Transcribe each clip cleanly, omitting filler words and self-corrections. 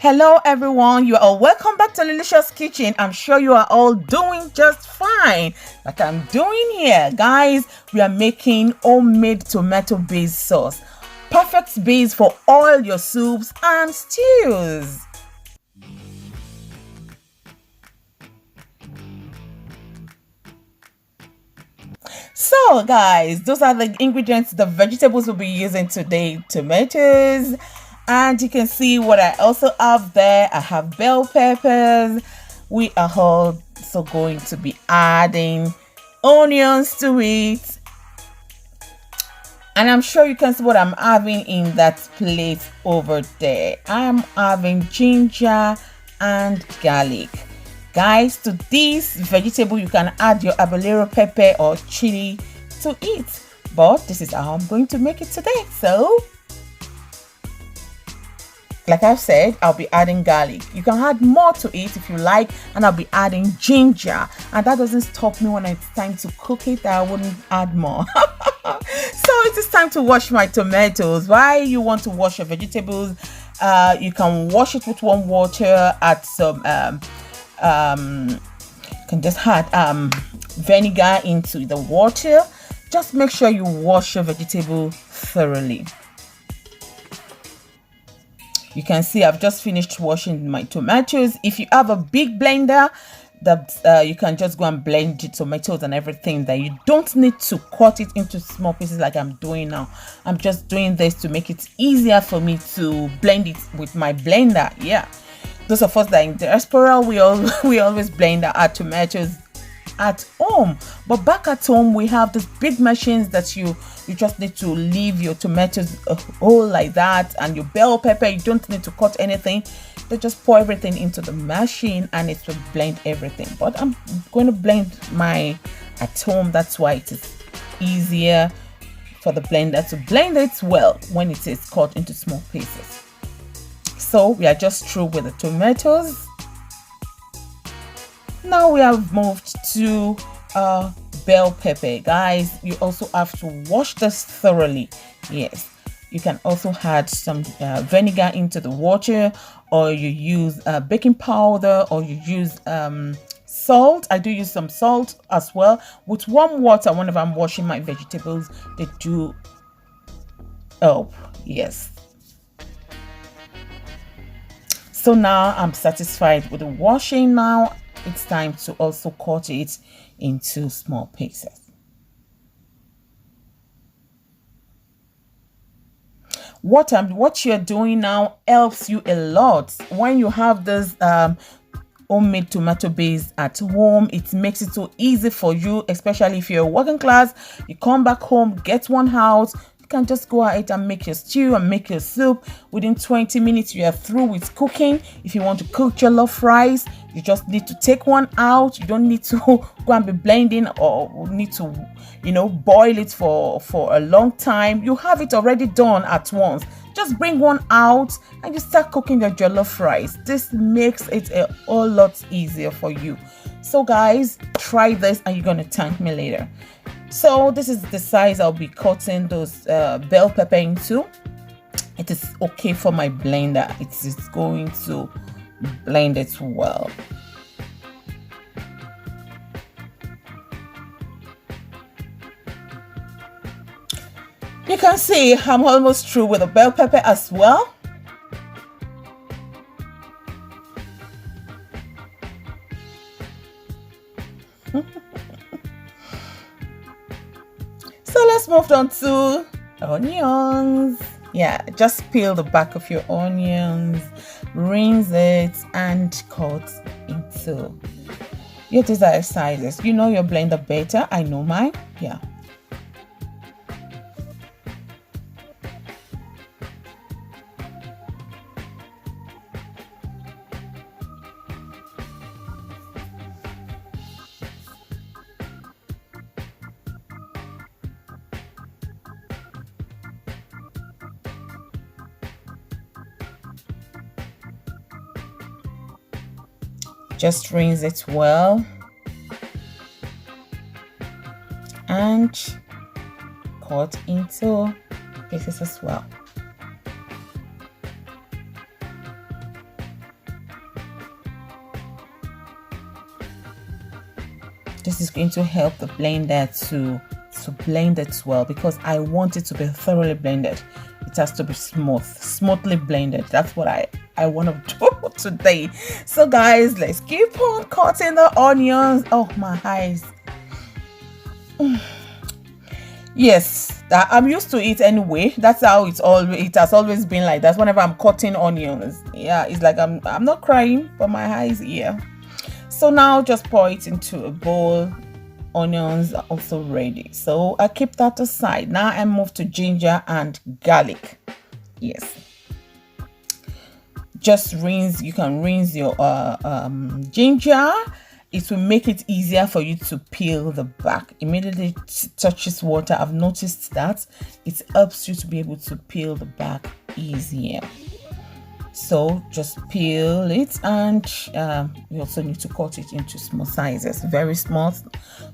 Hello everyone, you are all welcome back to Lilicious Kitchen. I'm sure you are all doing just fine like I'm doing here. Guys, we are making homemade tomato based sauce. Perfect base for all your soups and stews. So guys, those are the ingredients, the vegetables we'll be using today. Tomatoes, and you can see what I also have there. I have bell peppers. We are also going to be adding onions to it, and I'm sure you can see what I'm having in that plate over there. I'm having ginger and garlic. Guys, to this vegetable you can add your habanero pepper or chili to it, but this is how I'm going to make it today. So like I've said, I'll be adding garlic. You can add more to it if you like, and I'll be adding ginger, and that doesn't stop me when it's time to cook it. I wouldn't add more. So it is time to wash my tomatoes. Why you want to wash your vegetables? You can wash it with warm water, add some can just add vinegar into the water. Just make sure you wash your vegetable thoroughly. You can see I've just finished washing my tomatoes. If you have a big blender, that you can just go and blend the tomatoes and everything there. You don't need to cut it into small pieces like I'm doing now. I'm just doing this to make it easier for me to blend it with my blender. Yeah, those of us that are in diaspora, we always blend our tomatoes at home, but back at home we have these big machines that you just need to leave your tomatoes whole like that, and your bell pepper, you don't need to cut anything. They just pour everything into the machine and it will blend everything. But I'm going to blend my at home. That's why it is easier for the blender to blend it well when it is cut into small pieces. So we are just through with the tomatoes. Now we have moved to bell pepper. Guys, you also have to wash this thoroughly. Yes, you can also add some vinegar into the water, or you use baking powder, or you use salt. I do use some salt as well with warm water whenever I'm washing my vegetables. They do help. Yes. So now I'm satisfied with the washing. Now it's time to also cut it into small pieces. What you're doing now helps you a lot. When you have this homemade tomato base at home, it makes it so easy for you, especially if you're working class. You come back home, get one out, can just go ahead and make your stew and make your soup. Within 20 minutes you are through with cooking. If you want to cook jollof rice, you just need to take one out. You don't need to go and be blending or need to boil it for a long time. You have it already done at once. Just bring one out and you start cooking your jollof rice. This makes it a whole lot easier for you. So guys, try this and you're gonna thank me later. So this is the size I'll be cutting those bell pepper into. It is okay for my blender. It is going to blend it well. You can see I'm almost through with the bell pepper as well. So let's move on to onions. Yeah, just peel the back of your onions, rinse it, and cut into your desired sizes. You know your blender better. I know mine. Yeah. Just rinse it well and cut into pieces as well. This is going to help the blender to blend it well, because I want it to be thoroughly blended. It has to be smoothly blended. That's what I want to do today. So guys, let's keep on cutting the onions. Oh, my eyes. Yes, I'm used to it anyway. That's how it has always been like that. Whenever I'm cutting onions, yeah, it's like I'm not crying, but my eyes here. So now just pour it into a bowl. Onions are also ready, so I keep that aside. Now I move to ginger and garlic. Yes, just rinse. You can rinse your ginger. It will make it easier for you to peel the back. Immediately it touches water, I've noticed that it helps you to be able to peel the back easier. So just peel it, and you also need to cut it into small sizes, very small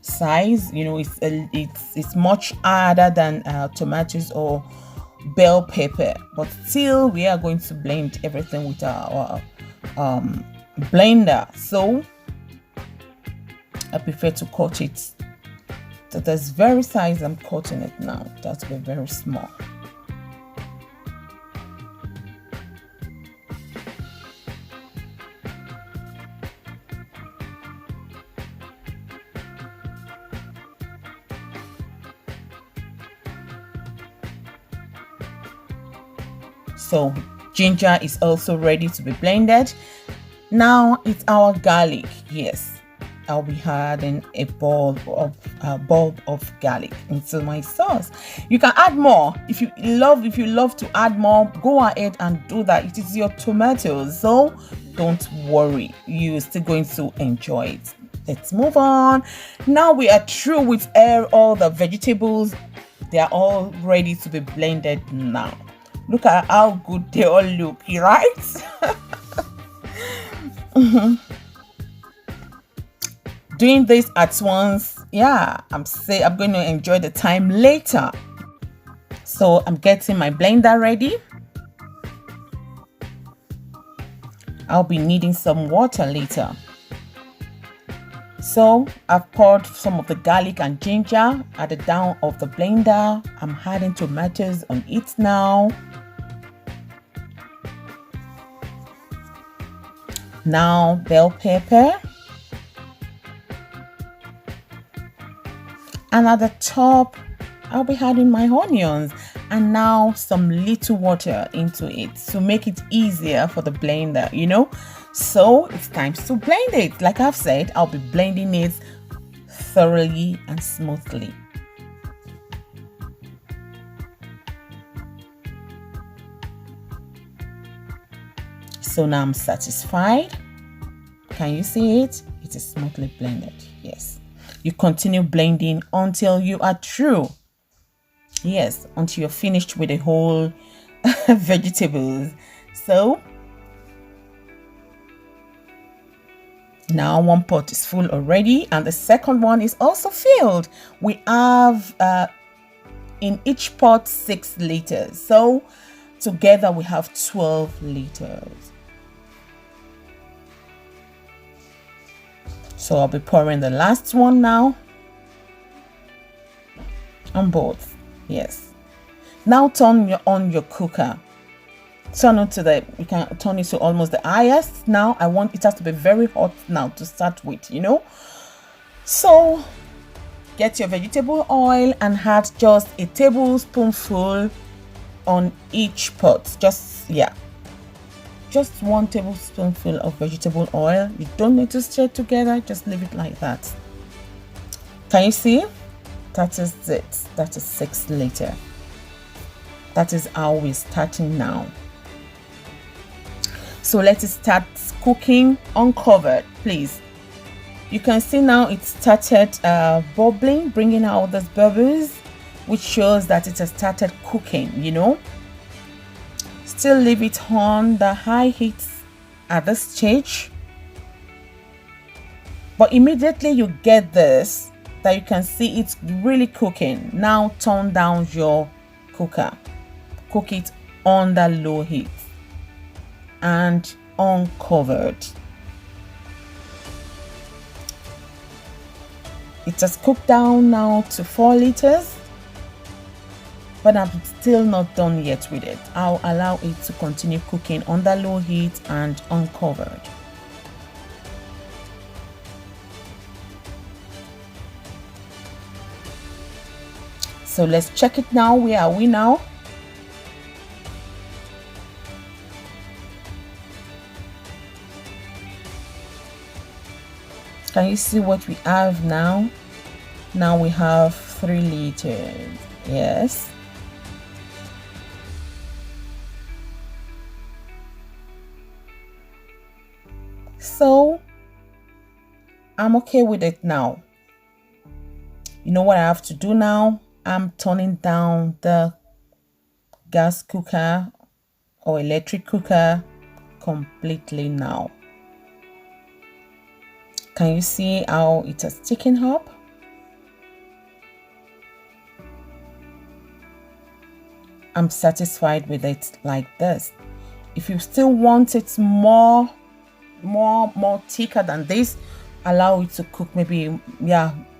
size. You know, it's much harder than tomatoes or bell pepper, but still we are going to blend everything with our blender. So I prefer to cut it to this very size I'm cutting it now. That will be very small. So ginger is also ready to be blended. Now it's our garlic. Yes, I'll be adding a bulb of garlic into my sauce. You can add more if you love to add more. Go ahead and do that. It is your tomatoes, so don't worry, you're still going to enjoy it. Let's move on. Now we are through with all the vegetables. They are all ready to be blended now. Look at how good they all look, right? Doing this at once, yeah, I'm going to enjoy the time later. So I'm getting my blender ready. I'll be needing some water later. So I've poured some of the garlic and ginger at the down of the blender. I'm adding tomatoes on it now. Now bell pepper. And at the top, I'll be adding my onions, and now some little water into it to make it easier for the blender, you know. So it's time to blend it. Like I've said, I'll be blending it thoroughly and smoothly. So now I'm satisfied. Can you see it? It is smoothly blended. Yes. You continue blending until you are through. Yes, until you're finished with the whole vegetables. So now one pot is full already, and the second one is also filled. We have in each pot 6 liters. So together we have 12 liters. So I'll be pouring the last one now on both. Yes. Now turn on your cooker. You can turn it to almost the highest. Now it has to be very hot now to start with, you know. So get your vegetable oil and add just a tablespoonful on each pot. Just 1 tablespoonful of vegetable oil. You don't need to stir it together, just leave it like that. Can you see? That is it. That is 6 liters. That is how we're starting now. So let it start cooking uncovered, please. You can see now it started bubbling, bringing out those bubbles, which shows that it has started cooking, you know. Still leave it on the high heat at this stage, but immediately you get this, that you can see it's really cooking. Now turn down your cooker, cook it under low heat and uncovered. It has cooked down now to 4 liters, but I'm still not done yet with it. I'll allow it to continue cooking under low heat and uncovered. So let's check it now. Where are we now? Can you see what we have now? Now we have 3 liters. Yes. So I'm okay with it now. You know what I have to do now? I'm turning down the gas cooker or electric cooker completely now. Can you see how it has taken up? I'm satisfied with it like this. If you still want it more thicker than this, allow it to cook maybe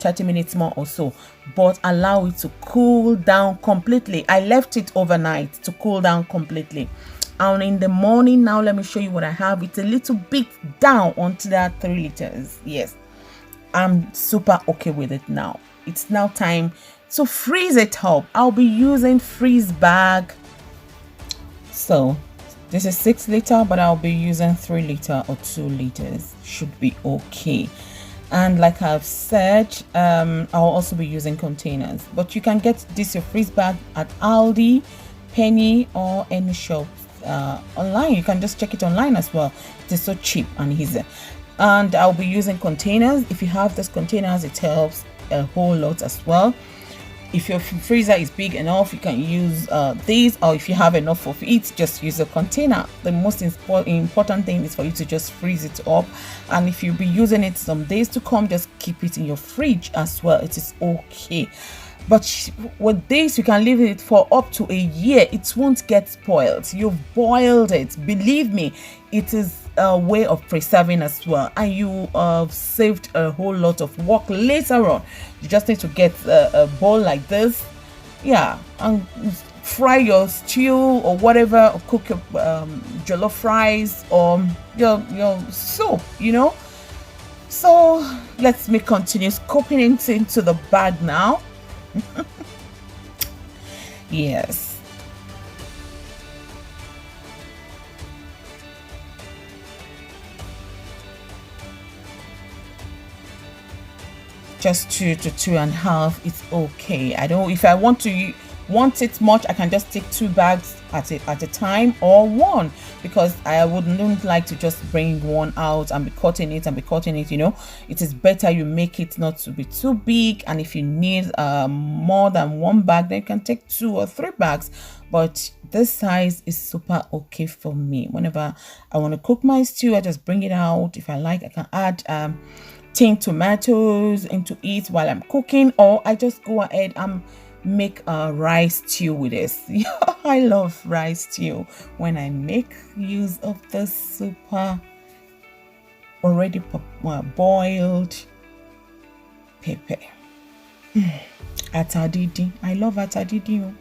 30 minutes more or so, but allow it to cool down completely. I left it overnight to cool down completely, and in the morning now let me show you what I have. It's a little bit down onto that 3 liters. Yes, I'm super okay with it now. It's now time to freeze it up. I'll be using freeze bag. So this is 6 liter, but I'll be using 3 liter or 2 liters. Should be okay. And like I've said, I'll also be using containers, but you can get this your freeze bag at Aldi, Penny, or any shop online. You can just check it online as well. It is so cheap and easy. And I'll be using containers. If you have these containers, it helps a whole lot as well. If your freezer is big enough, you can use these, or if you have enough of it, just use a container. The most important thing is for you to just freeze it up, and if you'll be using it some days to come, just keep it in your fridge as well. It is okay. But with this, you can leave it for up to a year. It won't get spoiled. You've boiled it. Believe me, it is a way of preserving as well, and you have saved a whole lot of work later on. You just need to get a bowl like this, and fry your stew or whatever, or cook your jollof rice or your soup, So let me continue scooping it into the bag now. Yes. Just 2 to 2.5, it's okay. I don't, if I want it much, I can just take 2 bags at a time, or 1, because I wouldn't like to just bring 1 out and be cutting it. It is better you make it not to be too big, and if you need more than 1 bag, then you can take 2 or 3 bags. But this size is super okay for me. Whenever I want to cook my stew, I just bring it out. If I like, I can add tin tomatoes into it while I'm cooking, or I just go ahead and make a rice stew with this. I love rice stew when I make use of this super already boiled pepper. Atadidi. I love atadidi.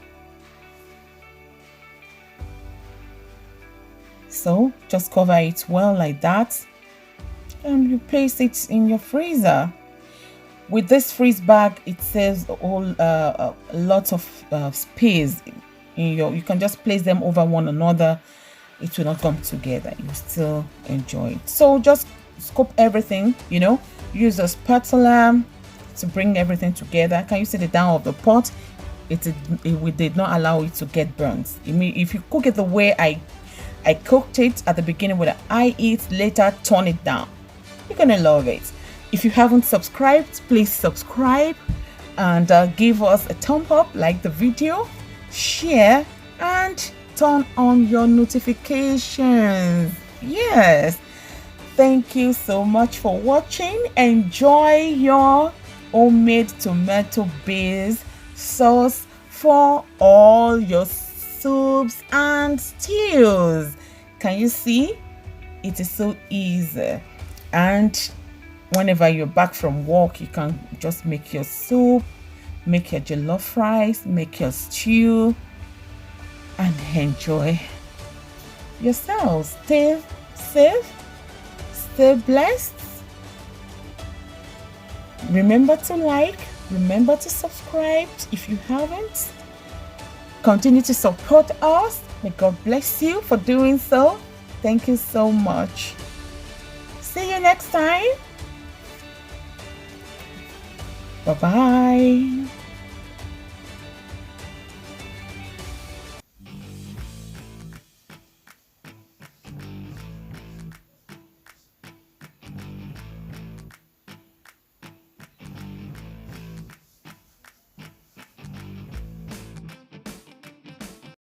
So just cover it well like that, and you place it in your freezer. With this freeze bag, it saves a lot of space in you can just place them over one another. It will not come together. You still enjoy it. So just scoop everything, use a spatula to bring everything together. Can you see the down of the pot? It did not allow it to get burnt. If you cook it the way I cooked it at the beginning with a high heat, later turn it down, you're gonna love it. If you haven't subscribed, please subscribe and give us a thumb up, like the video, share, and turn on your notifications. Yes, thank you so much for watching. Enjoy your homemade tomato-based sauce for all your soups and stews. Can you see? It is so easy. And Whenever you're back from work, you can just make your soup, make your jollof rice, make your stew, and enjoy yourselves. Stay safe, stay blessed. Remember to like, remember to subscribe if you haven't. Continue to support us. May God bless you for doing so. Thank you so much. See you next time. Bye-bye.